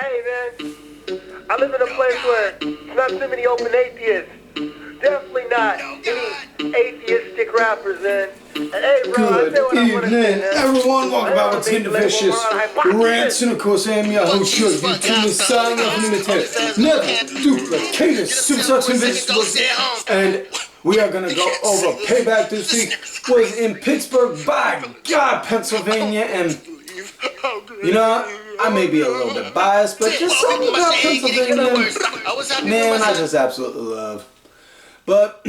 Hey, man, I live in a place where there's not too many open atheists. Definitely not any atheistic rappers, man. And hey, bro, Good evening, everyone. Welcome back to Tinder Vicious Rants, and of course, I am your host, your YouTube is signing off and imitate. Never duplicate Superstars Invincibles. And we are going to go over Payback this week. Was in Pittsburgh, by God, Pennsylvania. And you know, I may be a little bit biased, but just something about Pennsylvania, man, I just absolutely love. But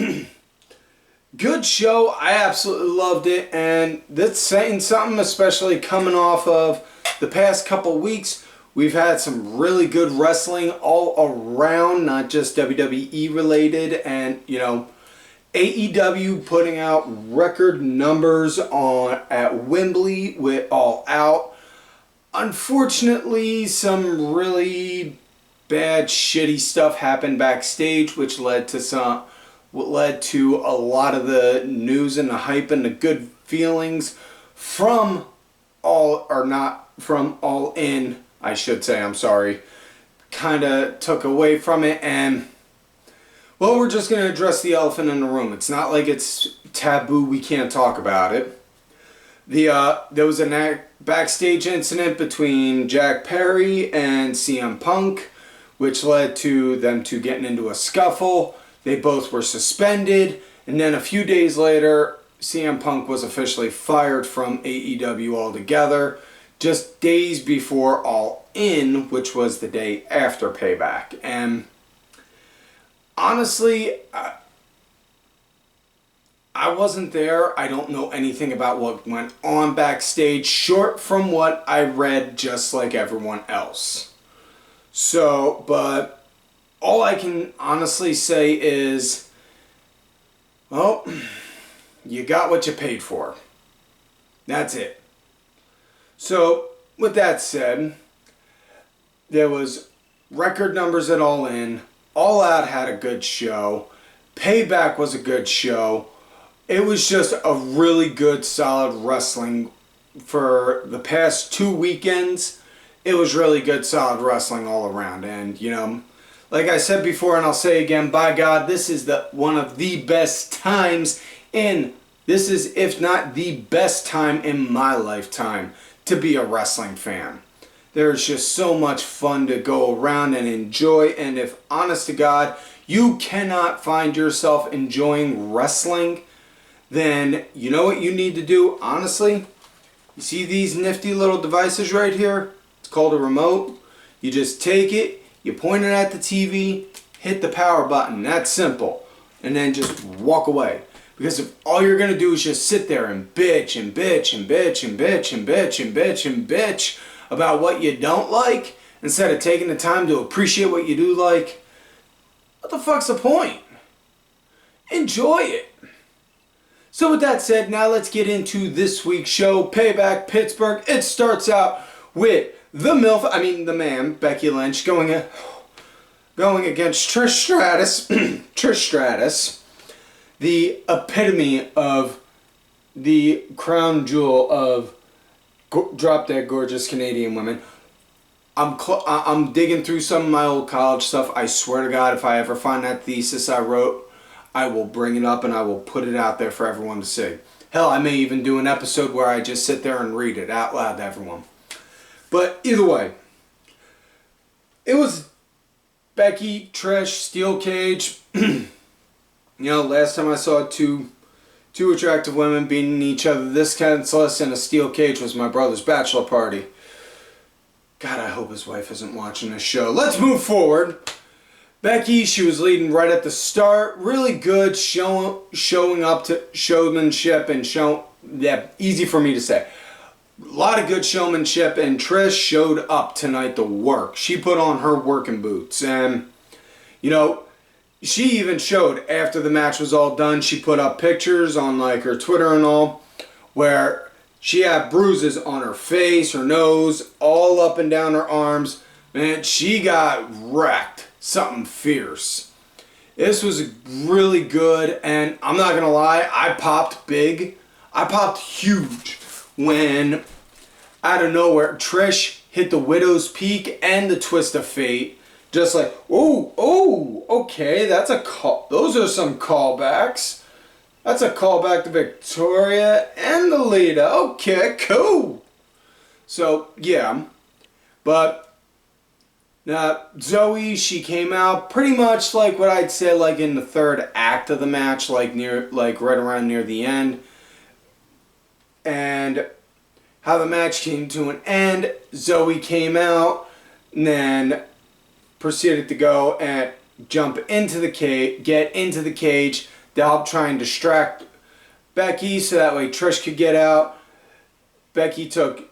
good show. I absolutely loved it, and that's saying something, especially coming off of the past couple weeks. We've had some really good wrestling all around, not just WWE related, and you know, AEW putting out record numbers at Wembley with All Out. Unfortunately, some really bad, shitty stuff happened backstage, which led to a lot of the news and the hype and the good feelings from All In, I should say, I'm sorry, kind of took away from it. And well, we're just going to address the elephant in the room. It's not like it's taboo, we can't talk about it. There was a backstage incident between Jack Perry and CM Punk, which led to them two getting into a scuffle. They both were suspended, and then a few days later, CM Punk was officially fired from AEW altogether, just days before All In, which was the day after Payback. And honestly, I wasn't there. I don't know anything about what went on backstage, short from what I read, just like everyone else. So, but all I can honestly say is, well, you got what you paid for. That's it. So, with that said, there was record numbers at All In. All Out had a good show. Payback was a good show. It was just a really good, solid wrestling for the past 2 weekends. It was really good, solid wrestling all around. And, you know, like I said before, and I'll say again, by God, this is one of the best times this is, if not the best time in my lifetime to be a wrestling fan. There's just so much fun to go around and enjoy. And if, honest to God, you cannot find yourself enjoying wrestling, then you know what you need to do, honestly? You see these nifty little devices right here? It's called a remote. You just take it, you point it at the TV, hit the power button. That's simple. And then just walk away. Because if all you're going to do is just sit there and bitch and bitch and bitch and bitch and bitch and bitch and bitch about what you don't like, instead of taking the time to appreciate what you do like, what the fuck's the point? Enjoy it. So with that said, now let's get into this week's show, Payback Pittsburgh. It starts out with the man, Becky Lynch, going against Trish Stratus. Trish Stratus, the epitome of the crown jewel of drop-dead gorgeous Canadian women. I'm digging through some of my old college stuff. I swear to God, if I ever find that thesis I wrote, I will bring it up and I will put it out there for everyone to see. Hell, I may even do an episode where I just sit there and read it out loud to everyone. But either way, it was Becky, Trish, Steel Cage. You know, last time I saw two attractive women beating each other this senseless in a steel cage was my brother's bachelor party. God, I hope his wife isn't watching this show. Let's move forward. Becky, she was leading right at the start. Really good showing up to showmanship and easy for me to say. A lot of good showmanship, and Trish showed up tonight to work. She put on her working boots, and you know, she even showed after the match was all done. She put up pictures on like her Twitter and all, where she had bruises on her face, her nose, all up and down her arms. Man, she got wrecked. Something fierce. This was really good, and I'm not gonna lie, I popped big. I popped huge when out of nowhere Trish hit the Widow's Peak and the Twist of Fate. Just like, oh, okay, that's a call. Those are some callbacks. That's a callback to Victoria and the Lita. Okay, cool. So, yeah. But now Zoe, she came out pretty much like what I'd say like in the third act of the match, like right around near the end. And how the match came to an end, Zoe came out and then proceeded to go and jump into the cage, get into the cage to help try and distract Becky so that way Trish could get out. Becky took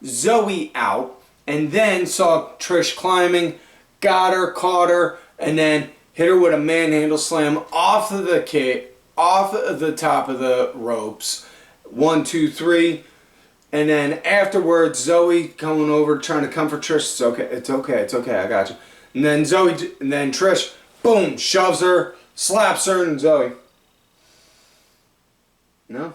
Zoe out and then saw Trish climbing, got her, caught her, and then hit her with a manhandle slam off of the top of the ropes. 1, 2, 3. And then afterwards, Zoe coming over trying to comfort Trish. It's okay, I got you. And then Trish, boom, shoves her, slaps her, and Zoe. No,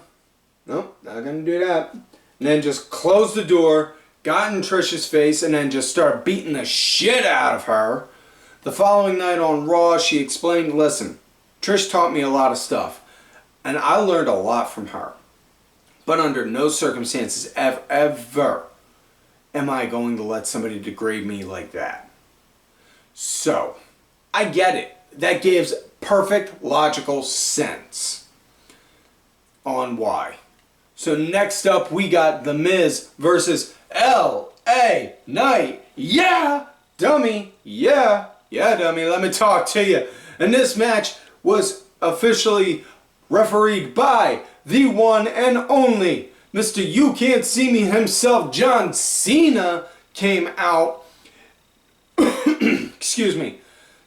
not gonna do that. And then just closed the door, got in Trish's face, and then just started beating the shit out of her. The following night on Raw, she explained, listen, Trish taught me a lot of stuff, and I learned a lot from her. But under no circumstances ever am I going to let somebody degrade me like that. So, I get it. That gives perfect logical sense on why. So next up we got The Miz versus LA Knight. Yeah, dummy. Yeah, dummy. Let me talk to you. And this match was officially refereed by the one and only Mr. You Can't See Me himself, John Cena, came out. Excuse me.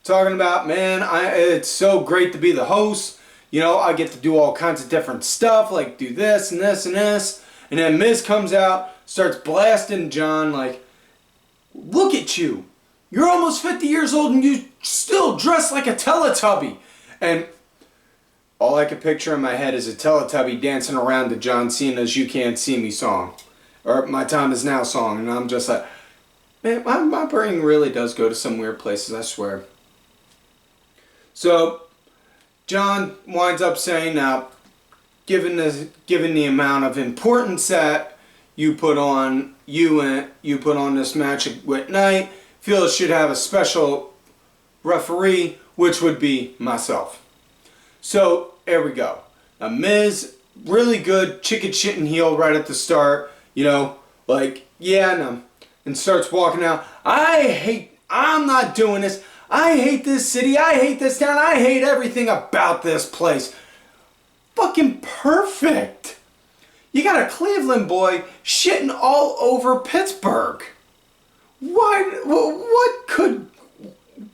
Talking about, man, it's so great to be the host. You know, I get to do all kinds of different stuff, like do this and this and this. And then Miz comes out, starts blasting John like, look at you. You're almost 50 years old and you still dress like a Teletubby. And all I can picture in my head is a Teletubby dancing around to John Cena's You Can't See Me song. Or My Time Is Now song. And I'm just like, man, my brain really does go to some weird places, I swear. So, John winds up saying, now, given the amount of importance that you put on this match with Knight, feel it should have a special referee, which would be myself. So, there we go. Now, Miz, really good chicken shitting heel right at the start. You know, like, yeah, no. And starts walking out. I'm not doing this. I hate this city. I hate this town. I hate everything about this place. Fucking perfect. You got a Cleveland boy shitting all over Pittsburgh. What could...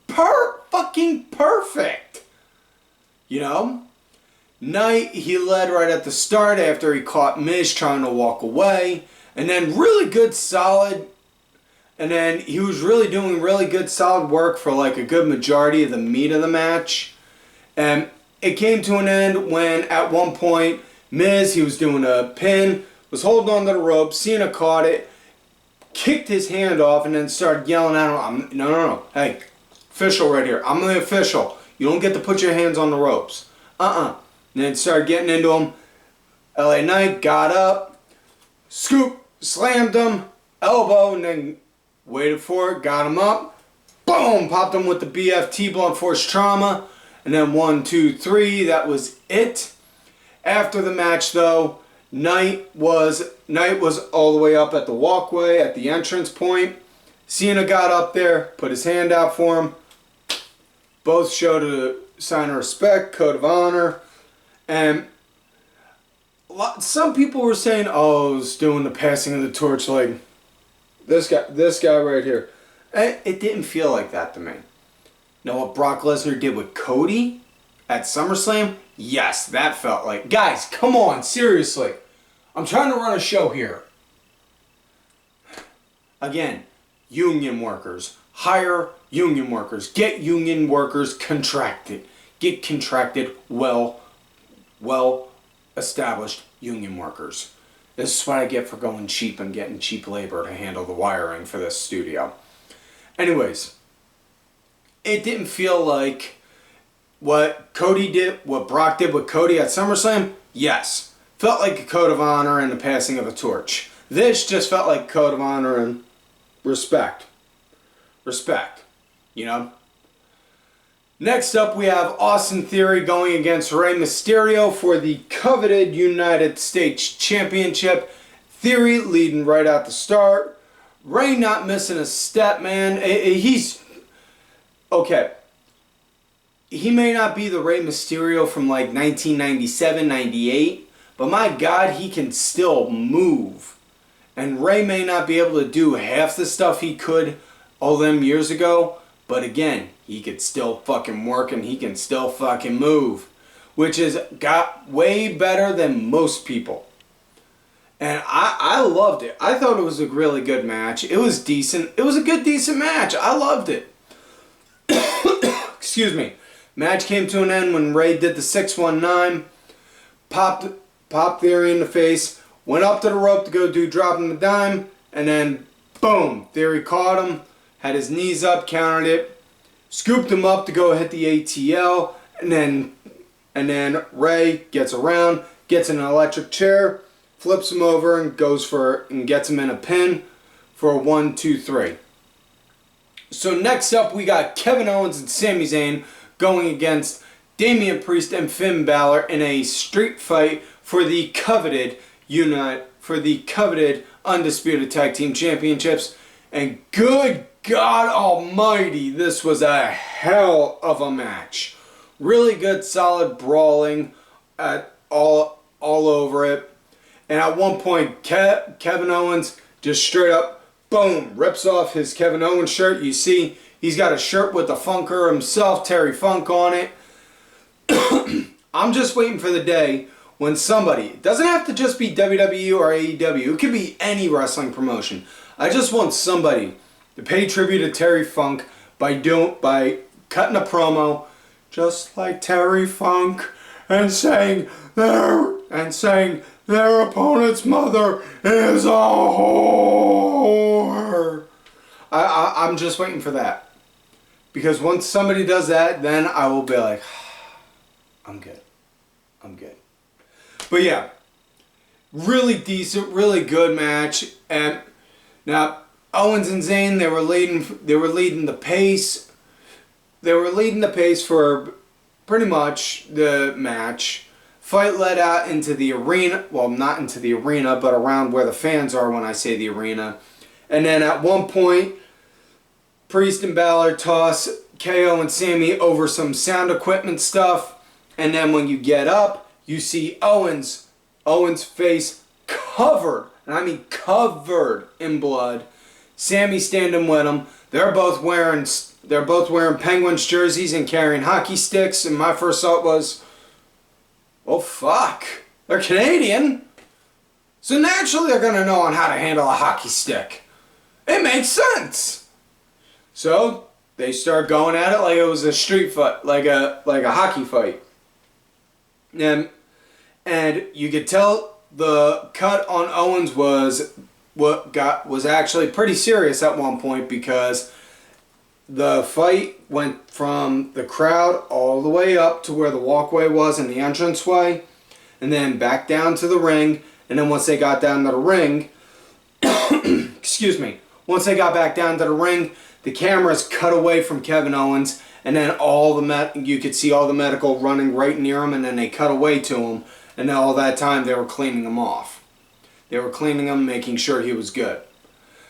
fucking perfect. You know? Knight, he led right at the start after he caught Miz trying to walk away. And then really good solid... And then he was really doing really good solid work for like a good majority of the meat of the match. And it came to an end when at one point Miz, he was doing a pin, was holding on to the rope, Cena caught it, kicked his hand off and then started yelling at him, no, hey, official right here, I'm the official. You don't get to put your hands on the ropes. And then started getting into him. LA Knight got up, scoop, slammed him, elbow, and then waited for it, got him up, boom, popped him with the BFT, blunt force trauma, and then 1, 2, 3, that was it. After the match though, Knight was all the way up at the walkway, at the entrance point. Cena got up there, put his hand out for him. Both showed a sign of respect, code of honor, and some people were saying, oh, it was doing the passing of the torch like, this guy right here. It didn't feel like that to me. Now what Brock Lesnar did with Cody at SummerSlam, yes, that felt like... Guys, come on, seriously. I'm trying to run a show here. Again, union workers. Hire union workers. Get union workers contracted. Get contracted well established union workers. This is what I get for going cheap and getting cheap labor to handle the wiring for this studio. Anyways, it didn't feel like what Brock did with Cody at SummerSlam. Yes, felt like a code of honor and the passing of a torch. This just felt like code of honor and respect. Respect, you know? Next up, we have Austin Theory going against Rey Mysterio for the coveted United States Championship. Theory leading right out the start. Rey not missing a step, man. He's... Okay. He may not be the Rey Mysterio from like 1997, 98, but my God, he can still move. And Rey may not be able to do half the stuff he could all them years ago, but again, he could still fucking work and he can still fucking move, which is got way better than most people. And I loved it. I thought it was a really good match. It was decent. It was a good, decent match. I loved it. Excuse me. Match came to an end when Rey did the 619, popped Theory in the face, went up to the rope to go do dropping the dime, and then boom, Theory caught him, had his knees up, countered it, scooped him up to go hit the ATL, and then Rey gets around, gets in an electric chair, flips him over and gets him in a pin for a 1, 2, 3. So next up we got Kevin Owens and Sami Zayn going against Damian Priest and Finn Balor in a street fight for the coveted Undisputed Tag Team Championships. And good God Almighty, this was a hell of a match. Really good, solid brawling at all over it. And at one point, Kevin Owens just straight up, boom, rips off his Kevin Owens shirt. You see, he's got a shirt with the Funker himself, Terry Funk, on it. I'm just waiting for the day when somebody, it doesn't have to just be WWE or AEW, it could be any wrestling promotion. I just want somebody to pay tribute to Terry Funk by cutting a promo just like Terry Funk and saying their opponent's mother is a whore. I'm just waiting for that. Because once somebody does that, then I will be like, I'm good. But yeah, really decent, really good match. And now Owens and Zayn, they were leading the pace. They were leading the pace for pretty much the match. Fight led out into the arena. Well, not into the arena, but around where the fans are when I say the arena. And then at one point, Priest and Balor toss KO and Sami over some sound equipment stuff. And then when you get up, you see Owens' face covered, and I mean covered in blood. Sami standing with him. They're both wearing Penguins jerseys and carrying hockey sticks. And my first thought was, oh fuck, they're Canadian, so naturally they're gonna know on how to handle a hockey stick. It makes sense. So they start going at it like it was a street fight, like a hockey fight. And you could tell the cut on Owens was actually pretty serious at one point, because the fight went from the crowd all the way up to where the walkway was and the entranceway, and then back down to the ring. And then once they got down to the ring, excuse me, once they got back down to the ring, the cameras cut away from Kevin Owens, and then you could see all the medical running right near him, and then they cut away to him, and then all that time they were cleaning him off. They were cleaning him, making sure he was good.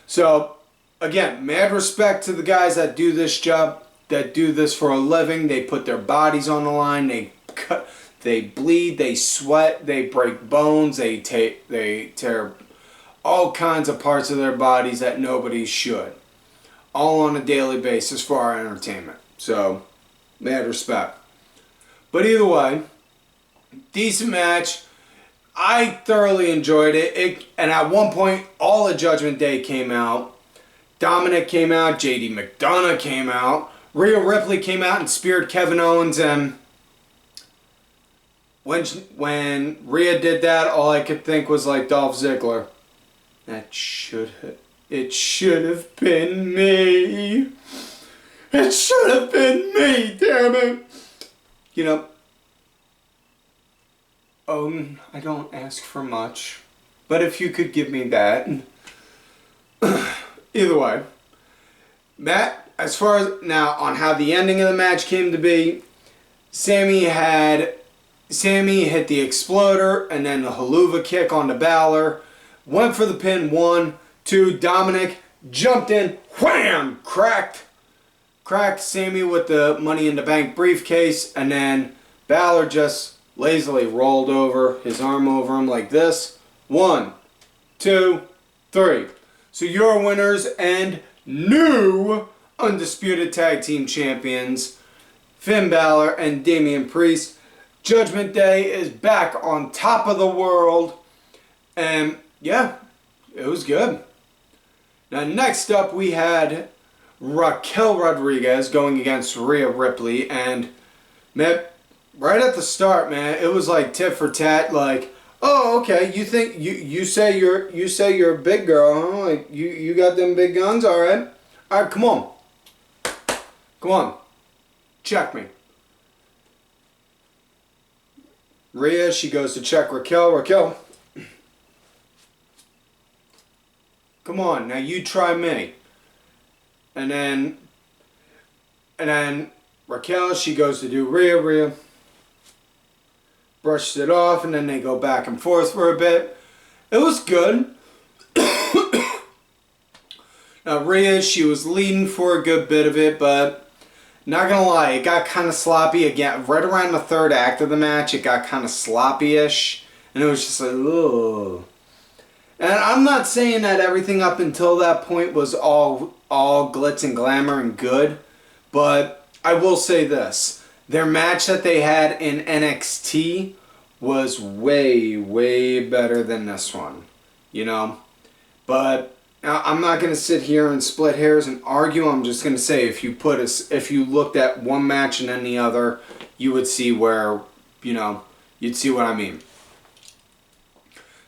So, again, mad respect to the guys that do this job, that do this for a living. They put their bodies on the line, they bleed, they sweat, they break bones, they tear all kinds of parts of their bodies that nobody should. All on a daily basis for our entertainment. So, mad respect. But either way, decent match. I thoroughly enjoyed it. And at one point, all of Judgment Day came out. Dominic came out. JD McDonough came out. Rhea Ripley came out and speared Kevin Owens. And when Rhea did that, all I could think was like Dolph Ziggler. It should have been me. It should have been me, damn it. You know, I don't ask for much, but if you could give me that. Either way, Matt, as far as now on how the ending of the match came to be, Sami hit the exploder and then the haluva kick onto Balor, went for the pin, 1, 2, Dominic jumped in, wham, cracked Sami with the Money in the Bank briefcase, and then Balor just lazily rolled over his arm over him like this. 1, 2, 3. So your winners and new undisputed tag team champions, Finn Balor and Damian Priest. Judgment Day is back on top of the world. And yeah, it was good. Now next up we had Raquel Rodriguez going against Rhea Ripley, and man, right at the start, man, it was like tit for tat. Like, oh, okay, you think you say you're a big girl, huh? Like you got them big guns, all right, come on, check me. Rhea, she goes to check Raquel. Raquel, come on, now you try me. And then Raquel, she goes to do Rhea. Rhea brushes it off, and then they go back and forth for a bit. It was good. Now Rhea, she was leading for a good bit of it, but not gonna lie, it got kind of sloppy again. Right around the third act of the match, it got kind of sloppy-ish, and it was just like, ugh. And I'm not saying that everything up until that point was all glitz and glamour and good, but I will say this. Their match that they had in NXT was way, way better than this one, you know? But I'm not going to sit here and split hairs and argue. I'm just going to say if you looked at one match and then the other, you would see where, you know, you'd see what I mean.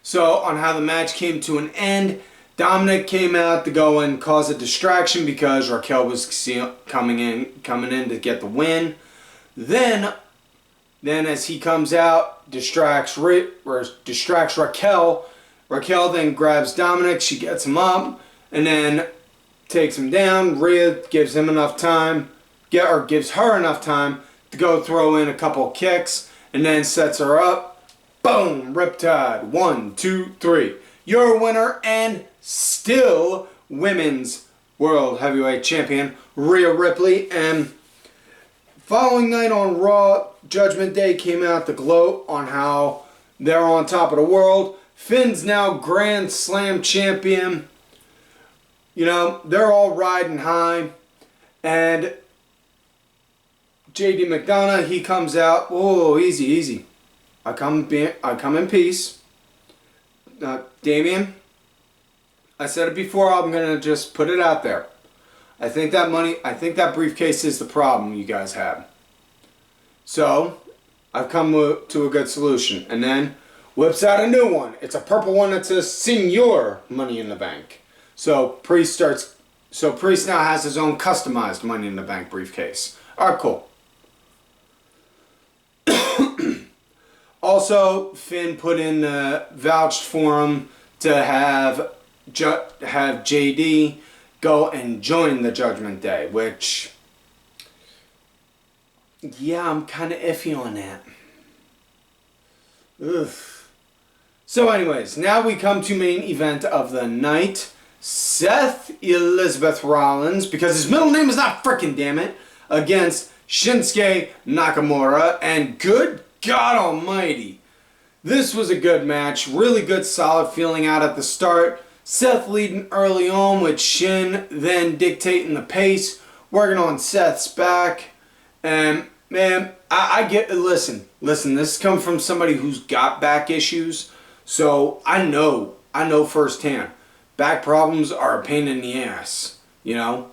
So, on how the match came to an end, Dominic came out to go and cause a distraction because Raquel was coming in to get the win. Then as he comes out, distracts Raquel. Raquel then grabs Dominic, she gets him up, and then takes him down. Rhea gives him enough time, gives her enough time to go throw in a couple kicks, and then sets her up. Boom! Riptide. 1, 2, 3. Your winner and still Women's World Heavyweight Champion, Rhea Ripley. And following night on Raw, Judgment Day came out to gloat on how they're on top of the world. Finn's now Grand Slam champion. You know, they're all riding high. And JD McDonough, he comes out. Oh, easy, easy. I come in peace. Damian, I said it before, I'm going to just put it out there. I think that briefcase is the problem you guys have. So, I've come to a good solution. And then, whips out a new one. It's a purple one that says Senior Money in the Bank. So, Priest now has his own customized Money in the Bank briefcase. Alright, cool. Also, Finn put in vouched for him to have JD go and join the Judgment Day, which, yeah, I'm kind of iffy on that. Ugh. So anyways, now we come to main event of the night. Seth Elizabeth Rollins, because his middle name is not frickin' damn it, against Shinsuke Nakamura, and good God almighty. This was a good match. Really good, solid feeling out at the start. Seth leading early on with Shin then dictating the pace. Working on Seth's back. And, man, I get... Listen, this comes from somebody who's got back issues. So, I know firsthand. Back problems are a pain in the ass. You know?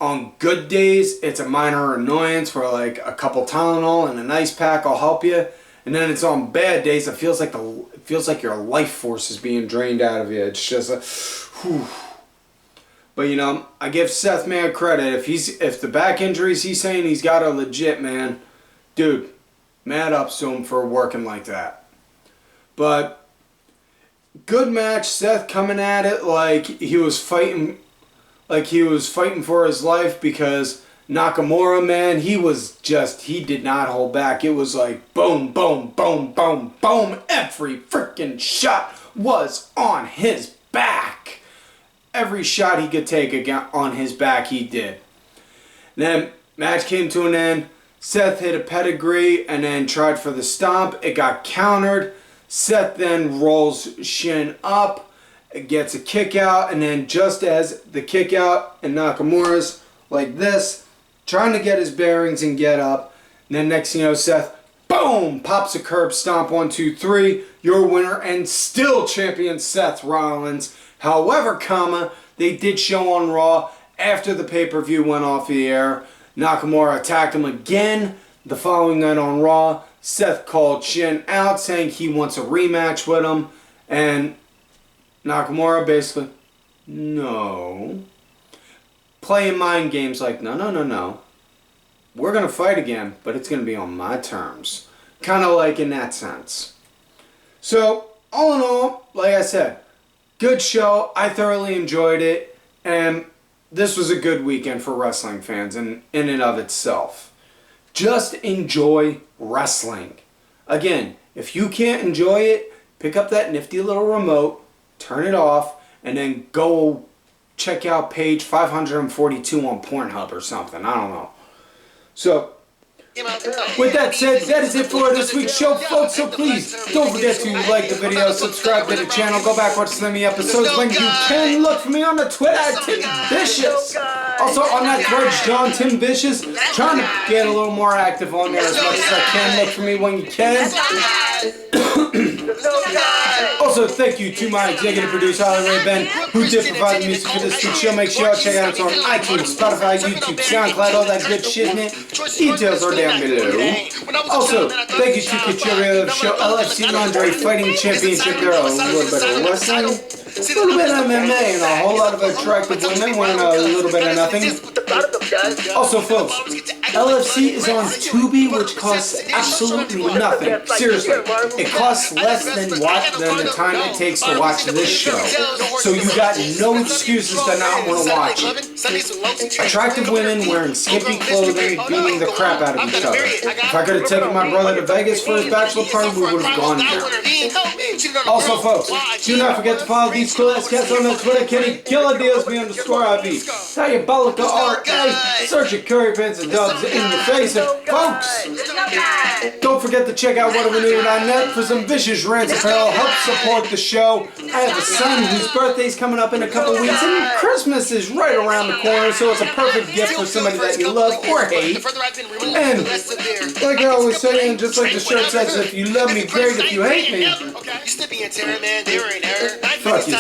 On good days, it's a minor annoyance where like a couple Tylenol and an ice pack will help you. And then it's on bad days, it feels like your life force is being drained out of you. It's just a, whew. But you know, I give Seth man credit. If the back injuries he's saying he's got are legit, man, dude, mad ups to him for working like that. But good match. Seth coming at it like he was fighting for his life, because Nakamura, man, he did not hold back. It was like boom, boom, boom, boom, boom. Every freaking shot was on his back. Every shot he could take on his back, he did. Then match came to an end. Seth hit a pedigree and then tried for the stomp. It got countered. Seth then rolls Shin up, gets a kick out, and then just as the kick out and Nakamura's like this, trying to get his bearings and get up, and then next thing you know, Seth, boom, pops a curb stomp, 1, 2, 3, your winner and still champion Seth Rollins. However, they did show on Raw after the pay-per-view went off the air. Nakamura attacked him again the following night on Raw. Seth called Shin out, saying he wants a rematch with him. And Nakamura basically, no. Playing mind games like, no. We're going to fight again, but it's going to be on my terms. Kind of like in that sense. So, all in all, like I said, good show. I thoroughly enjoyed it. And this was a good weekend for wrestling fans in and of itself. Just enjoy wrestling. Again, if you can't enjoy it, pick up that nifty little remote, turn it off, and then go check out page 542 on Pornhub or something. I don't know. So, with that said, that is it for this week's show, folks. So please, don't forget to like the video, subscribe to the channel, go back, watch some of the episodes when you can. Look for me on the Twitter at Tim Vicious. Also on that Threads, John Tim Vicious. Trying to get a little more active on there as much as I can. Look for me when you can. Also, thank you to my executive producer, Ray Ben, who did provide the music for this week's show. Make sure y'all check out it on iTunes, Spotify, YouTube, SoundCloud, all that good shit, man. Details are down below. Also, thank you to Couture of the show, LFC Lingerie Fighting Championship. There are a little bit of wrestling, a little bit of MMA, and a whole lot of attractive women wearing a little bit of nothing. Also, folks, LFC is on Tubi, which costs absolutely nothing. Seriously, it costs less than the time it takes to watch this show. So you got no excuses to not want to watch it. Attractive women wearing skimpy clothing, beating the crap out of each other. If I could have taken my brother to Vegas for his bachelor party, we would have gone there. Also, folks, do not forget to follow these cool ass cats on the Twitter, Kenny KillerDealsB_IV. Diabolica RA. Search your curry pants and dubs in your face. And folks, don't forget to check out whatawenew.net for some vicious rants apparel. Help support the show. I have a son whose birthday's coming up in a couple weeks, and Christmas is right around the corner, so it's a perfect gift for somebody that you love or hate. And like I always say, and just like the shirt says, if you love me, great. If you hate me, fuck you.